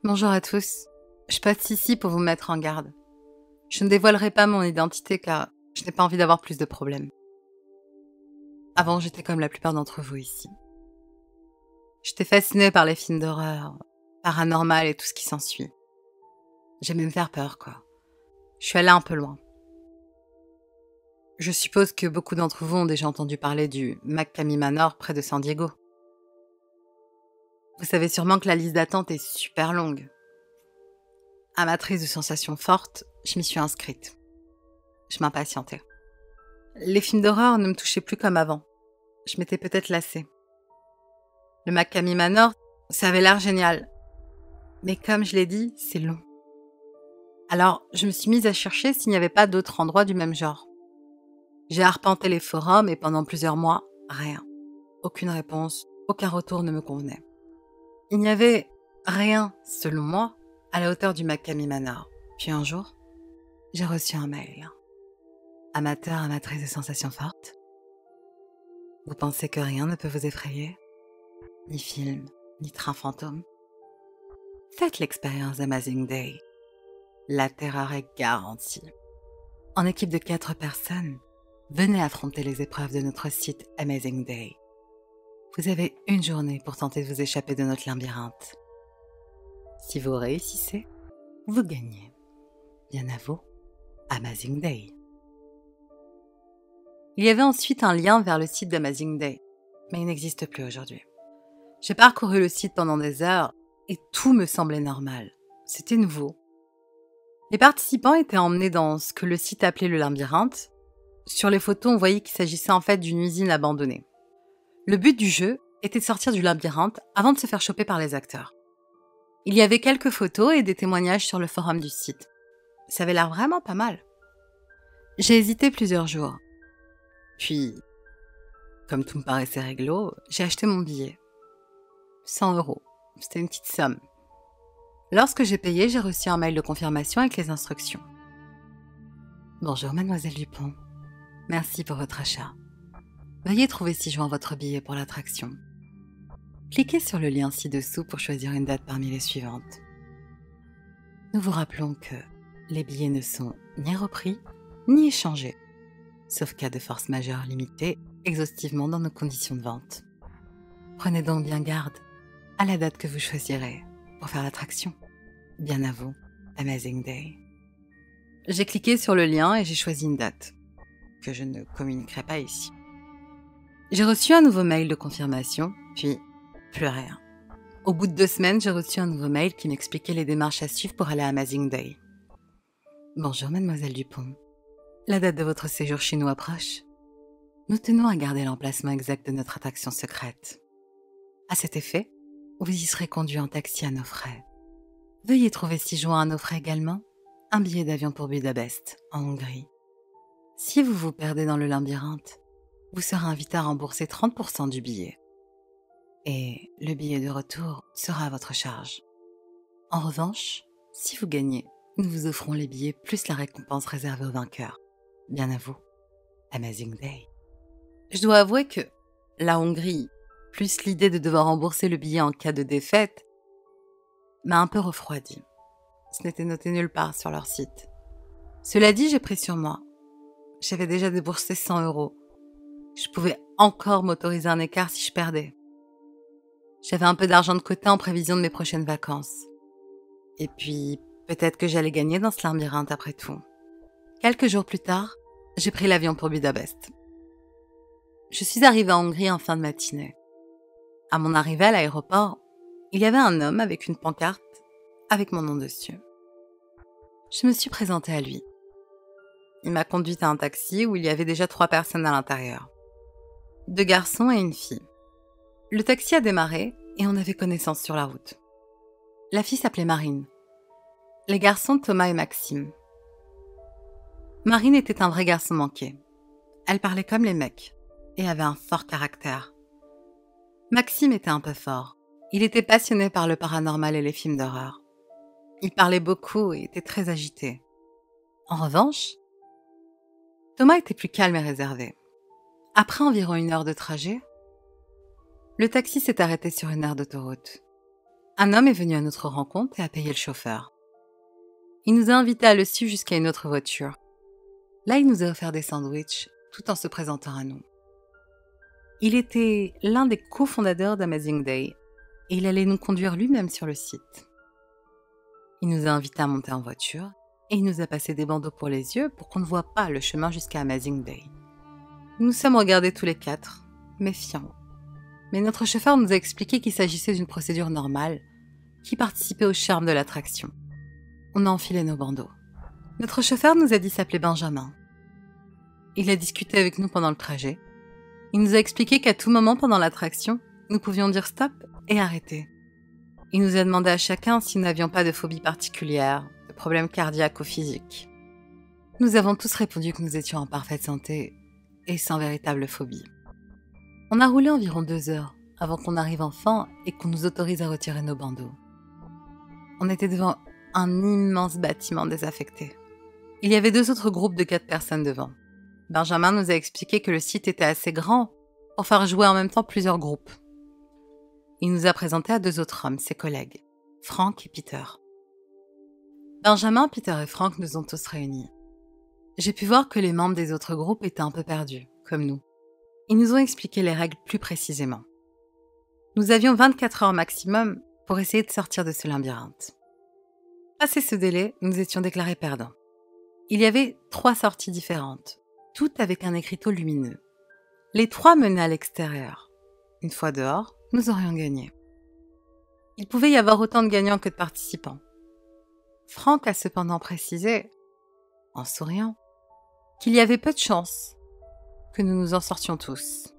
Bonjour à tous. Je passe ici pour vous mettre en garde. Je ne dévoilerai pas mon identité car je n'ai pas envie d'avoir plus de problèmes. Avant, j'étais comme la plupart d'entre vous ici. J'étais fascinée par les films d'horreur, paranormal et tout ce qui s'ensuit. J'aimais me faire peur, quoi. Je suis allée un peu loin. Je suppose que beaucoup d'entre vous ont déjà entendu parler du McCamey Manor près de San Diego. Vous savez sûrement que la liste d'attente est super longue. Amatrice de sensations fortes, je m'y suis inscrite. Je m'impatientais. Les films d'horreur ne me touchaient plus comme avant. Je m'étais peut-être lassée. Le McCamey Manor, ça avait l'air génial. Mais comme je l'ai dit, c'est long. Alors, je me suis mise à chercher s'il n'y avait pas d'autres endroits du même genre. J'ai arpenté les forums et pendant plusieurs mois, rien. Aucune réponse, aucun retour ne me convenait. Il n'y avait rien, selon moi, à la hauteur du McCamey Manor. Puis un jour, j'ai reçu un mail. Amateur, amatrice de sensations fortes. Vous pensez que rien ne peut vous effrayer? Ni film, ni train fantôme. Faites l'expérience d'Amazing Day. La terreur est garantie. En équipe de 4 personnes, venez affronter les épreuves de notre site Amazing Day. Vous avez une journée pour tenter de vous échapper de notre labyrinthe. Si vous réussissez, vous gagnez. Bien à vous, Amazing Day. Il y avait ensuite un lien vers le site d'Amazing Day, mais il n'existe plus aujourd'hui. J'ai parcouru le site pendant des heures et tout me semblait normal. C'était nouveau. Les participants étaient emmenés dans ce que le site appelait le labyrinthe. Sur les photos, on voyait qu'il s'agissait en fait d'une usine abandonnée. Le but du jeu était de sortir du labyrinthe avant de se faire choper par les acteurs. Il y avait quelques photos et des témoignages sur le forum du site. Ça avait l'air vraiment pas mal. J'ai hésité plusieurs jours. Puis, comme tout me paraissait réglo, j'ai acheté mon billet. 100 €. C'était une petite somme. Lorsque j'ai payé, j'ai reçu un mail de confirmation avec les instructions. Bonjour mademoiselle Dupont. Merci pour votre achat. Veuillez trouver ci-joint votre billet pour l'attraction. Cliquez sur le lien ci-dessous pour choisir une date parmi les suivantes. Nous vous rappelons que les billets ne sont ni repris ni échangés, sauf cas de force majeure limitée exhaustivement dans nos conditions de vente. Prenez donc bien garde à la date que vous choisirez pour faire l'attraction. Bien à vous, Amazing Day. J'ai cliqué sur le lien et j'ai choisi une date, que je ne communiquerai pas ici. J'ai reçu un nouveau mail de confirmation, puis plus rien. Au bout de 2 semaines, j'ai reçu un nouveau mail qui m'expliquait les démarches à suivre pour aller à Amazing Day. Bonjour mademoiselle Dupont. La date de votre séjour chez nous approche. Nous tenons à garder l'emplacement exact de notre attraction secrète. À cet effet, vous y serez conduit en taxi à nos frais. Veuillez trouver ci-joint à nos frais également un billet d'avion pour Budapest, en Hongrie. Si vous vous perdez dans le labyrinthe, vous serez invité à rembourser 30% du billet. Et le billet de retour sera à votre charge. En revanche, si vous gagnez, nous vous offrons les billets plus la récompense réservée aux vainqueurs. Bien à vous, Amazing Day. Je dois avouer que la Hongrie, plus l'idée de devoir rembourser le billet en cas de défaite, m'a un peu refroidi. Ce n'était noté nulle part sur leur site. Cela dit, j'ai pris sur moi. J'avais déjà déboursé 100 €. Je pouvais encore m'autoriser un écart si je perdais. J'avais un peu d'argent de côté en prévision de mes prochaines vacances. Et puis, peut-être que j'allais gagner dans ce labyrinthe après tout. Quelques jours plus tard, j'ai pris l'avion pour Budapest. Je suis arrivée en Hongrie en fin de matinée. À mon arrivée à l'aéroport, il y avait un homme avec une pancarte avec mon nom dessus. Je me suis présentée à lui. Il m'a conduite à un taxi où il y avait déjà 3 personnes à l'intérieur. 2 garçons et une fille. Le taxi a démarré et on avait connaissance sur la route. La fille s'appelait Marine. Les garçons Thomas et Maxime. Marine était un vrai garçon manqué. Elle parlait comme les mecs et avait un fort caractère. Maxime était un peu fort. Il était passionné par le paranormal et les films d'horreur. Il parlait beaucoup et était très agité. En revanche, Thomas était plus calme et réservé. Après environ 1 heure de trajet, le taxi s'est arrêté sur une aire d'autoroute. Un homme est venu à notre rencontre et a payé le chauffeur. Il nous a invités à le suivre jusqu'à une autre voiture. Là, il nous a offert des sandwichs, tout en se présentant à nous. Il était l'un des cofondateurs d'Amazing Day et il allait nous conduire lui-même sur le site. Il nous a invités à monter en voiture et il nous a passé des bandeaux pour les yeux pour qu'on ne voit pas le chemin jusqu'à Amazing Day. Nous nous sommes regardés tous les quatre, méfiants. Mais notre chauffeur nous a expliqué qu'il s'agissait d'une procédure normale qui participait au charme de l'attraction. On a enfilé nos bandeaux. Notre chauffeur nous a dit s'appeler Benjamin. Il a discuté avec nous pendant le trajet. Il nous a expliqué qu'à tout moment pendant l'attraction, nous pouvions dire stop et arrêter. Il nous a demandé à chacun si nous n'avions pas de phobie particulière, de problèmes cardiaques ou physiques. Nous avons tous répondu que nous étions en parfaite santé et sans véritable phobie. On a roulé environ 2 heures avant qu'on arrive enfin et qu'on nous autorise à retirer nos bandeaux. On était devant un immense bâtiment désaffecté. Il y avait 2 autres groupes de 4 personnes devant. Benjamin nous a expliqué que le site était assez grand pour faire jouer en même temps plusieurs groupes. Il nous a présenté à 2 autres hommes, ses collègues, Frank et Peter. Benjamin, Peter et Frank nous ont tous réunis. J'ai pu voir que les membres des autres groupes étaient un peu perdus, comme nous. Ils nous ont expliqué les règles plus précisément. Nous avions 24 heures maximum pour essayer de sortir de ce labyrinthe. Passé ce délai, nous étions déclarés perdants. Il y avait 3 sorties différentes, toutes avec un écriteau lumineux. Les 3 menaient à l'extérieur. Une fois dehors, nous aurions gagné. Il pouvait y avoir autant de gagnants que de participants. Frank a cependant précisé, en souriant, qu'il y avait peu de chances que nous nous en sortions tous.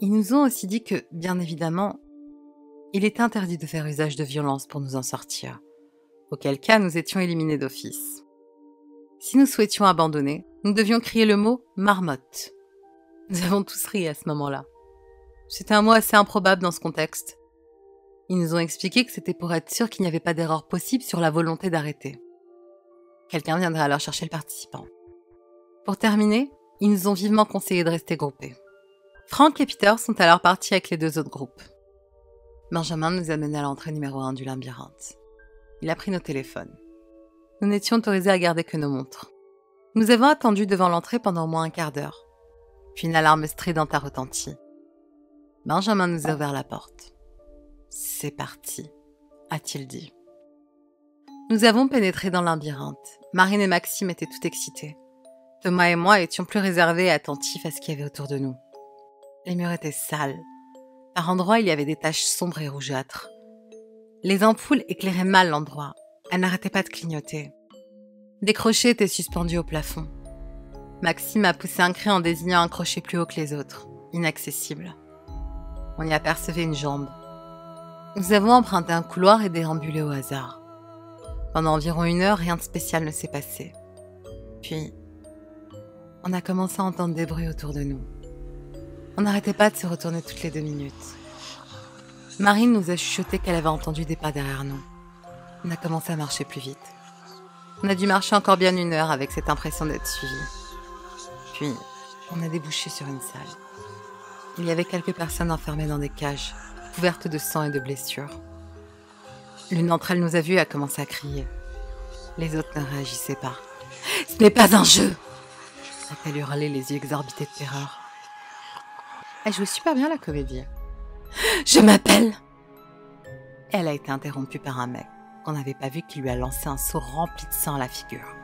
Ils nous ont aussi dit que, bien évidemment, il était interdit de faire usage de violence pour nous en sortir, auquel cas nous étions éliminés d'office. Si nous souhaitions abandonner, nous devions crier le mot « marmotte ». Nous avons tous ri à ce moment-là. C'était un mot assez improbable dans ce contexte. Ils nous ont expliqué que c'était pour être sûr qu'il n'y avait pas d'erreur possible sur la volonté d'arrêter. Quelqu'un viendrait alors chercher le participant. Pour terminer, ils nous ont vivement conseillé de rester groupés. Frank et Peter sont alors partis avec les 2 autres groupes. Benjamin nous a menés à l'entrée numéro 1 du labyrinthe. Il a pris nos téléphones. Nous n'étions autorisés à garder que nos montres. Nous avons attendu devant l'entrée pendant au moins un quart d'heure. Puis une alarme stridente a retenti. Benjamin nous a ouvert la porte. « C'est parti », a-t-il dit. Nous avons pénétré dans le labyrinthe. Marine et Maxime étaient tout excités. Thomas et moi étions plus réservés et attentifs à ce qu'il y avait autour de nous. Les murs étaient sales. Par endroits, il y avait des taches sombres et rougeâtres. Les ampoules éclairaient mal l'endroit. Elles n'arrêtaient pas de clignoter. Des crochets étaient suspendus au plafond. Maxime a poussé un cri en désignant un crochet plus haut que les autres, inaccessible. On y apercevait une jambe. Nous avons emprunté un couloir et déambulé au hasard. Pendant environ 1 heure, rien de spécial ne s'est passé. Puis, on a commencé à entendre des bruits autour de nous. On n'arrêtait pas de se retourner toutes les 2 minutes. Marine nous a chuchoté qu'elle avait entendu des pas derrière nous. On a commencé à marcher plus vite. On a dû marcher encore bien 1 heure avec cette impression d'être suivis. Puis, on a débouché sur une salle. Il y avait quelques personnes enfermées dans des cages, couvertes de sang et de blessures. L'une d'entre elles nous a vus et a commencé à crier. Les autres ne réagissaient pas. « Ce n'est pas un jeu !» a-t-elle hurlé, les yeux exorbités de terreur. Elle jouait super bien la comédie. « Je m'appelle !» Elle a été interrompue par un mec qu'on n'avait pas vu qui lui a lancé un seau rempli de sang à la figure.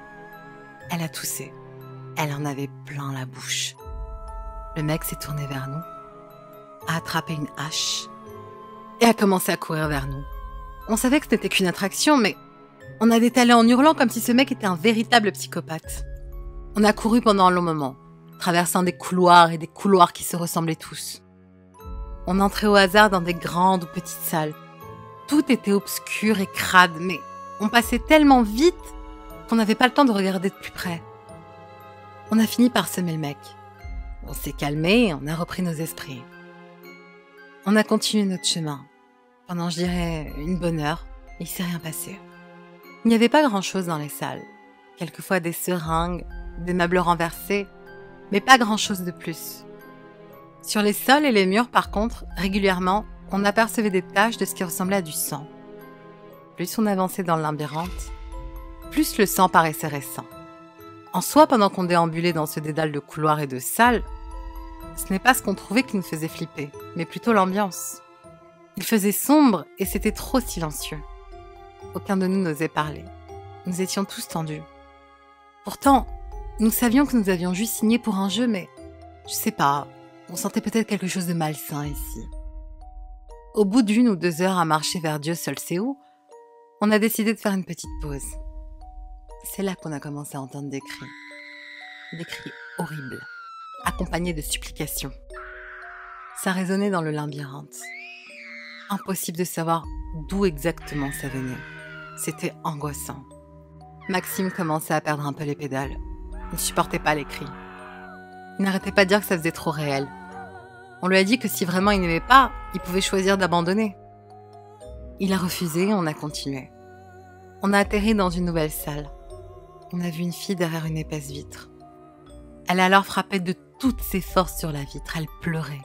Elle a toussé. Elle en avait plein la bouche. Le mec s'est tourné vers nous, a attrapé une hache et a commencé à courir vers nous. On savait que ce n'était qu'une attraction, mais on a détalé en hurlant comme si ce mec était un véritable psychopathe. On a couru pendant un long moment, traversant des couloirs et des couloirs qui se ressemblaient tous. On entrait au hasard dans des grandes ou petites salles. Tout était obscur et crade, mais on passait tellement vite qu'on n'avait pas le temps de regarder de plus près. On a fini par semer le mec. On s'est calmé et on a repris nos esprits. On a continué notre chemin. Pendant, je dirais, 1 bonne heure, il s'est rien passé. Il n'y avait pas grand-chose dans les salles. Quelquefois des seringues, des meubles renversés, mais pas grand-chose de plus. Sur les sols et les murs, par contre, régulièrement, on apercevait des taches de ce qui ressemblait à du sang. Plus on avançait dans le labyrinthe, plus le sang paraissait récent. En soi, pendant qu'on déambulait dans ce dédale de couloirs et de salles, ce n'est pas ce qu'on trouvait qui nous faisait flipper, mais plutôt l'ambiance. Il faisait sombre et c'était trop silencieux. Aucun de nous n'osait parler. Nous étions tous tendus. Pourtant, nous savions que nous avions juste signé pour un jeu, mais je sais pas, on sentait peut-être quelque chose de malsain ici. Au bout d'1 ou 2 heures à marcher vers Dieu seul sait où, on a décidé de faire une petite pause. C'est là qu'on a commencé à entendre des cris horribles, accompagnés de supplications. Ça résonnait dans le labyrinthe. Impossible de savoir d'où exactement ça venait. C'était angoissant. Maxime commençait à perdre un peu les pédales. Il ne supportait pas les cris. Il n'arrêtait pas de dire que ça faisait trop réel. On lui a dit que si vraiment il n'aimait pas, il pouvait choisir d'abandonner. Il a refusé et on a continué. On a atterri dans une nouvelle salle. On a vu une fille derrière une épaisse vitre. Elle a alors frappé de toutes ses forces sur la vitre. Elle pleurait.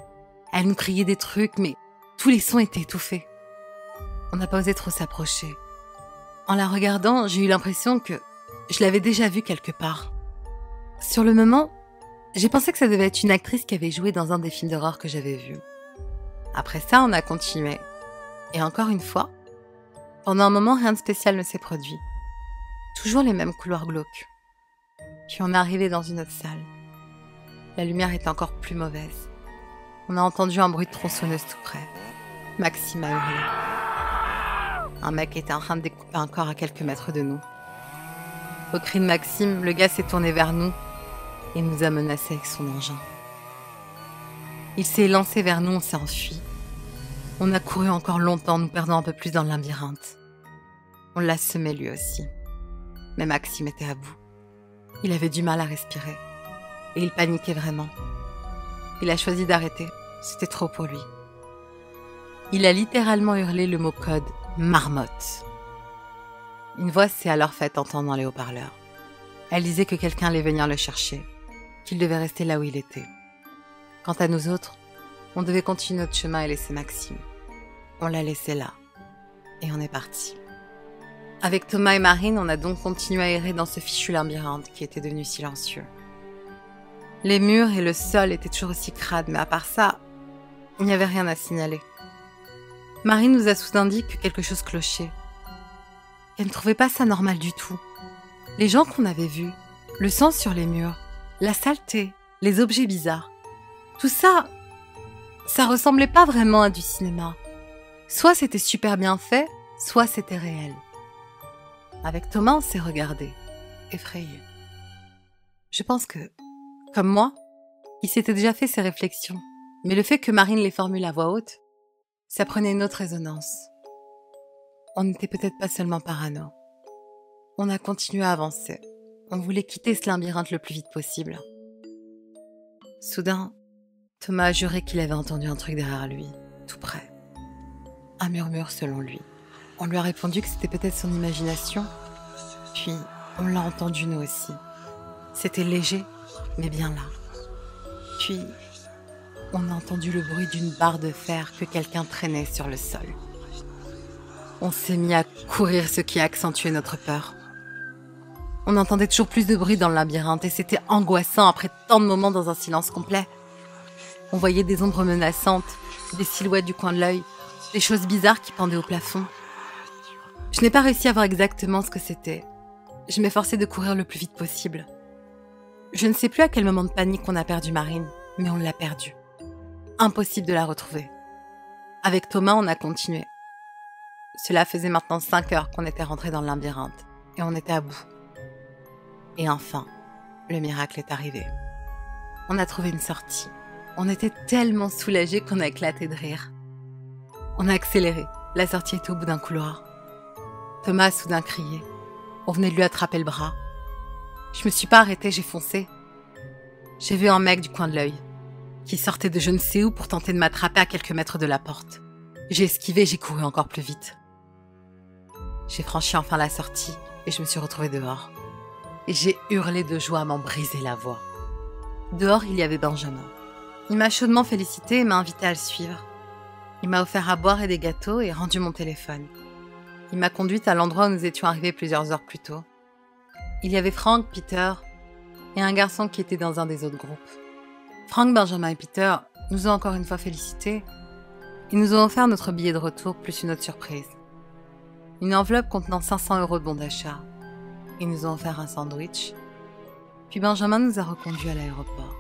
Elle nous criait des trucs, mais tous les sons étaient étouffés. On n'a pas osé trop s'approcher. En la regardant, j'ai eu l'impression que je l'avais déjà vue quelque part. Sur le moment, j'ai pensé que ça devait être une actrice qui avait joué dans un des films d'horreur que j'avais vus. Après ça, on a continué. Et encore une fois, pendant un moment, rien de spécial ne s'est produit. Toujours les mêmes couloirs glauques. Puis on est arrivé dans une autre salle. La lumière était encore plus mauvaise. On a entendu un bruit de tronçonneuse tout près. Maxime a hurlé. Un mec était en train de découper un corps à quelques mètres de nous. Au cri de Maxime, le gars s'est tourné vers nous et nous a menacés avec son engin. Il s'est lancé vers nous, on s'est enfui. On a couru encore longtemps, nous perdant un peu plus dans le labyrinthe. On l'a semé lui aussi. Mais Maxime était à bout. Il avait du mal à respirer. Et il paniquait vraiment. Il a choisi d'arrêter. C'était trop pour lui. Il a littéralement hurlé le mot code « marmotte ». Une voix s'est alors faite entendre dans les haut-parleurs. Elle disait que quelqu'un allait venir le chercher, qu'il devait rester là où il était. Quant à nous autres, on devait continuer notre chemin et laisser Maxime. On l'a laissé là. Et on est parti. Avec Thomas et Marine, on a donc continué à errer dans ce fichu labyrinthe qui était devenu silencieux. Les murs et le sol étaient toujours aussi crades, mais à part ça, il n'y avait rien à signaler. Marine nous a soudain dit que quelque chose clochait. Elle ne trouvait pas ça normal du tout. Les gens qu'on avait vus, le sang sur les murs, la saleté, les objets bizarres, tout ça, ça ressemblait pas vraiment à du cinéma. Soit c'était super bien fait, soit c'était réel. Avec Thomas, on s'est regardé, effrayé. Je pense que, comme moi, il s'était déjà fait ses réflexions. Mais le fait que Marine les formule à voix haute, ça prenait une autre résonance. On n'était peut-être pas seulement parano. On a continué à avancer. On voulait quitter ce labyrinthe le plus vite possible. Soudain, Thomas a juré qu'il avait entendu un truc derrière lui, tout près. Un murmure selon lui. On lui a répondu que c'était peut-être son imagination. Puis, on l'a entendu nous aussi. C'était léger, mais bien là. Puis, on a entendu le bruit d'une barre de fer que quelqu'un traînait sur le sol. On s'est mis à courir, ce qui a accentué notre peur. On entendait toujours plus de bruit dans le labyrinthe et c'était angoissant après tant de moments dans un silence complet. On voyait des ombres menaçantes, des silhouettes du coin de l'œil, des choses bizarres qui pendaient au plafond. Je n'ai pas réussi à voir exactement ce que c'était. Je m'efforçais de courir le plus vite possible. Je ne sais plus à quel moment de panique on a perdu Marine, mais on l'a perdue. Impossible de la retrouver. Avec Thomas, on a continué. Cela faisait maintenant 5 heures qu'on était rentrés dans le labyrinthe, et on était à bout. Et enfin, le miracle est arrivé. On a trouvé une sortie. On était tellement soulagés qu'on a éclaté de rire. On a accéléré. La sortie était au bout d'un couloir. Thomas a soudain crié. On venait de lui attraper le bras. Je me suis pas arrêtée, j'ai foncé. J'ai vu un mec du coin de l'œil qui sortait de je ne sais où pour tenter de m'attraper à quelques mètres de la porte. J'ai esquivé, j'ai couru encore plus vite. J'ai franchi enfin la sortie et je me suis retrouvée dehors. Et j'ai hurlé de joie à m'en briser la voix. Dehors, il y avait Benjamin. Il m'a chaudement félicité et m'a invité à le suivre. Il m'a offert à boire et des gâteaux et rendu mon téléphone. Il m'a conduite à l'endroit où nous étions arrivés plusieurs heures plus tôt. Il y avait Frank, Peter et un garçon qui était dans un des autres groupes. Frank, Benjamin et Peter nous ont encore une fois félicités. Ils nous ont offert notre billet de retour plus une autre surprise. Une enveloppe contenant 500 € de bons d'achat. Ils nous ont offert un sandwich. Puis Benjamin nous a reconduits à l'aéroport.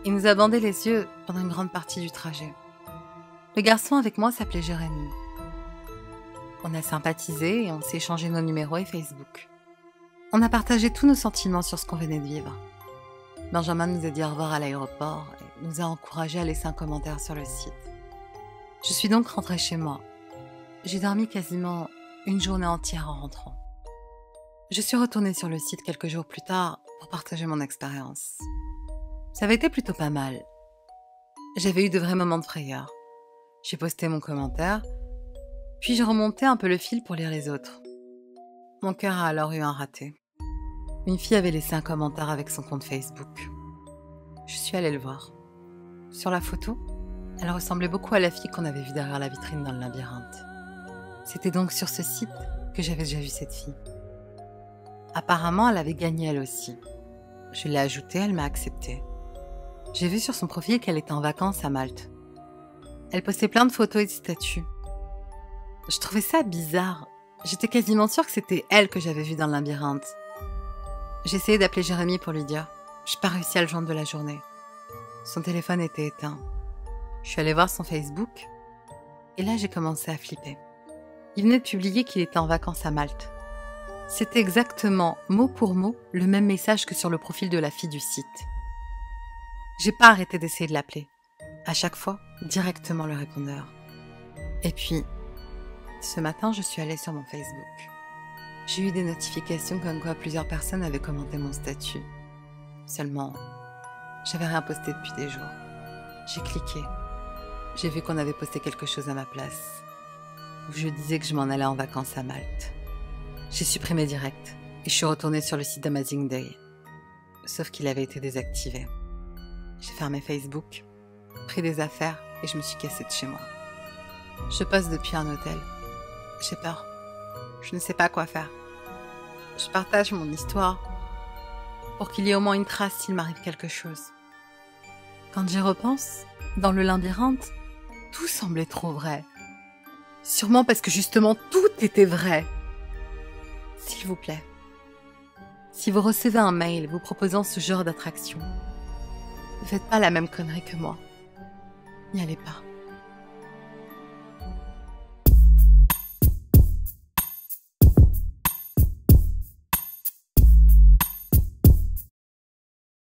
Il nous a bandé les yeux pendant une grande partie du trajet. Le garçon avec moi s'appelait Jérémy. On a sympathisé et on s'est échangé nos numéros et Facebook. On a partagé tous nos sentiments sur ce qu'on venait de vivre. Benjamin nous a dit au revoir à l'aéroport et nous a encouragés à laisser un commentaire sur le site. Je suis donc rentrée chez moi. J'ai dormi quasiment une journée entière en rentrant. Je suis retournée sur le site quelques jours plus tard pour partager mon expérience. Ça avait été plutôt pas mal. J'avais eu de vrais moments de frayeur. J'ai posté mon commentaire, puis j'ai remonté un peu le fil pour lire les autres. Mon cœur a alors eu un raté. Une fille avait laissé un commentaire avec son compte Facebook. Je suis allée le voir. Sur la photo, elle ressemblait beaucoup à la fille qu'on avait vue derrière la vitrine dans le labyrinthe. C'était donc sur ce site que j'avais déjà vu cette fille. Apparemment, elle avait gagné elle aussi. Je l'ai ajoutée, elle m'a acceptée. J'ai vu sur son profil qu'elle était en vacances à Malte. Elle postait plein de photos et de statuts. Je trouvais ça bizarre. J'étais quasiment sûre que c'était elle que j'avais vue dans le labyrinthe. J'ai essayé d'appeler Jérémy pour lui dire. Je n'ai pas réussi à le joindre de la journée. Son téléphone était éteint. Je suis allée voir son Facebook et là j'ai commencé à flipper. Il venait de publier qu'il était en vacances à Malte. C'était exactement, mot pour mot, le même message que sur le profil de la fille du site. J'ai pas arrêté d'essayer de l'appeler. À chaque fois, directement le répondeur. Et puis, ce matin, je suis allée sur mon Facebook. J'ai eu des notifications comme quoi plusieurs personnes avaient commenté mon statut. Seulement, j'avais rien posté depuis des jours. J'ai cliqué. J'ai vu qu'on avait posté quelque chose à ma place, où je disais que je m'en allais en vacances à Malte. J'ai supprimé direct et je suis retournée sur le site d'Amazing Day. Sauf qu'il avait été désactivé. J'ai fermé Facebook, pris des affaires et je me suis cassée de chez moi. Je poste depuis un hôtel. J'ai peur. Je ne sais pas quoi faire. Je partage mon histoire pour qu'il y ait au moins une trace s'il m'arrive quelque chose. Quand j'y repense, dans le labyrinthe, tout semblait trop vrai. Sûrement parce que justement tout était vrai. S'il vous plaît, si vous recevez un mail vous proposant ce genre d'attraction, ne faites pas la même connerie que moi. N'y allez pas.